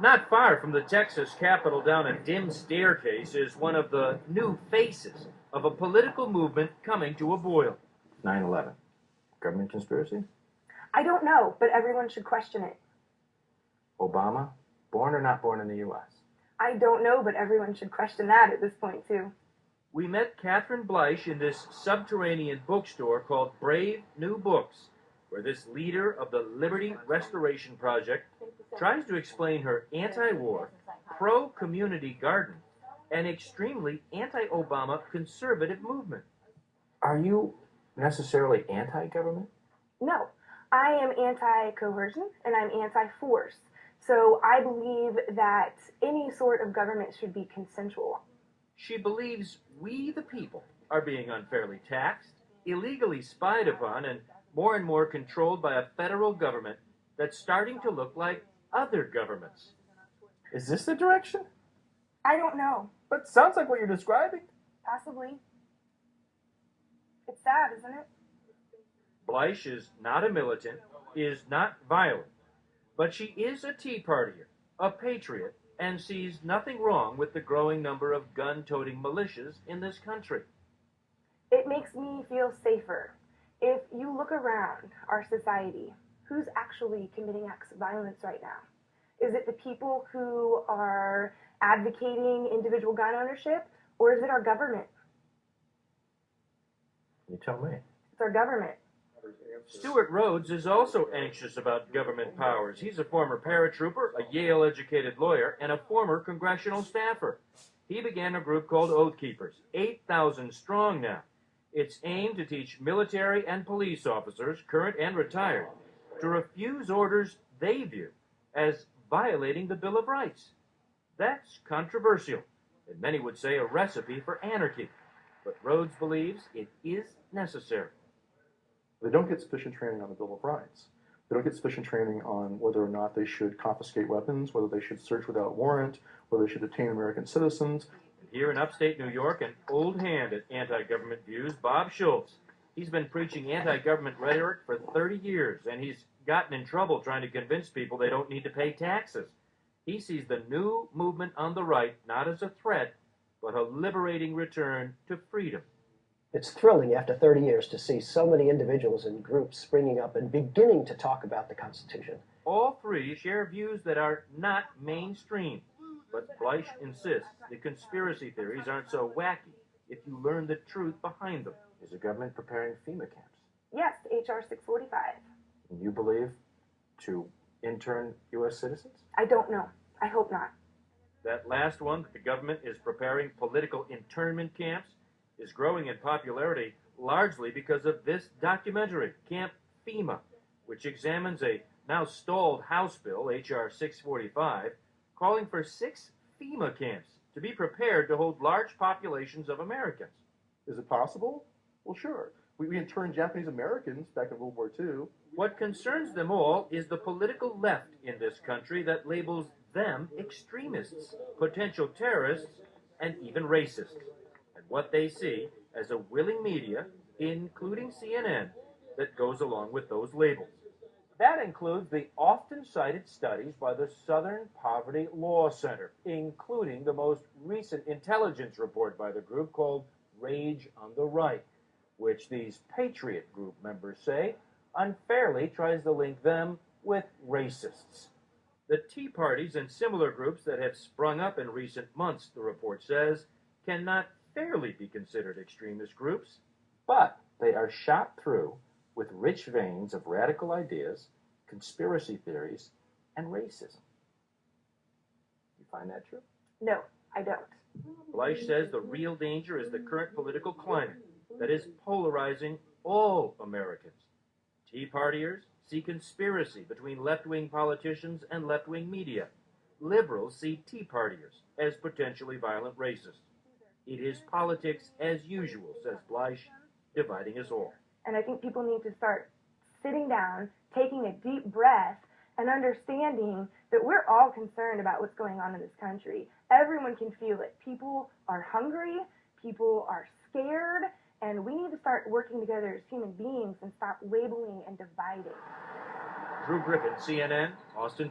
Not far from the Texas Capitol down a dim staircase is one of the new faces of a political movement coming to a boil. 9/11. Government conspiracy? I don't know, but everyone should question it. Obama? Born or not born in the U.S.? I don't know, but everyone should question that at this point, too. We met Katherine Blush in this subterranean bookstore called Brave New Books, where this leader of the Liberty Restoration Project tries to explain her anti-war, pro-community garden, and extremely anti-Obama conservative movement. Are you necessarily anti-government? No, I am anti-coercion and I'm anti-force. So I believe that any sort of government should be consensual. She believes we, the people, are being unfairly taxed, illegally spied upon, and more controlled by a federal government that's starting to look like other governments. Is this the direction? I don't know. But sounds like what you're describing. Possibly. It's sad, isn't it? Blush is not a militant, is not violent, but she is a Tea Partier, a patriot, and sees nothing wrong with the growing number of gun-toting militias in this country. It makes me feel safer. If you look around our society, who's actually committing acts of violence right now? Is it the people who are advocating individual gun ownership, or is it our government? You tell me. It's our government. Stuart Rhodes is also anxious about government powers. He's a former paratrooper, a Yale-educated lawyer, and a former congressional staffer. He began a group called Oath Keepers, 8,000 strong now. It's aimed to teach military and police officers, current and retired, to refuse orders they view as violating the Bill of Rights. That's controversial, and many would say a recipe for anarchy. But Rhodes believes it is necessary. They don't get sufficient training on the Bill of Rights. They don't get sufficient training on whether or not they should confiscate weapons, whether they should search without warrant, whether they should detain American citizens. Here in upstate New York, an old hand at anti-government views, Bob Schultz. He's been preaching anti-government rhetoric for 30 years, and he's gotten in trouble trying to convince people they don't need to pay taxes. He sees the new movement on the right not as a threat, but a liberating return to freedom. It's thrilling after 30 years to see so many individuals and groups springing up and beginning to talk about the Constitution. All three share views that are not mainstream, but Blush insists the conspiracy theories aren't so wacky if you learn the truth behind them. Is the government preparing FEMA camps? Yes, HR 645. And you believe to intern U.S. citizens? I don't know. I hope not. That last one, that the government is preparing political internment camps, is growing in popularity largely because of this documentary, Camp FEMA, which examines a now stalled House bill, HR 645, calling for 6 FEMA camps to be prepared to hold large populations of Americans. Is it possible? Well, sure. We interned Japanese Americans back in World War II. What concerns them all is the political left in this country that labels them extremists, potential terrorists, and even racists, and what they see as a willing media, including CNN, that goes along with those labels. That includes the often cited studies by the Southern Poverty Law Center, including the most recent intelligence report by the group called Rage on the Right, which these Patriot Group members say unfairly tries to link them with racists. The Tea Parties and similar groups that have sprung up in recent months, the report says, cannot fairly be considered extremist groups. But they are shot through with rich veins of radical ideas, conspiracy theories, and racism. You find that true? No, I don't. Blush says the real danger is the current political climate that is polarizing all Americans. Tea Partiers see conspiracy between left-wing politicians and left-wing media. Liberals see Tea Partiers as potentially violent racists. It is politics as usual, says Blush, dividing us all. And I think people need to start sitting down, taking a deep breath, and understanding that we're all concerned about what's going on in this country. Everyone can feel it. People are hungry, people are scared, and we need to start working together as human beings and stop labeling and dividing. Drew Griffin, CNN, Austin,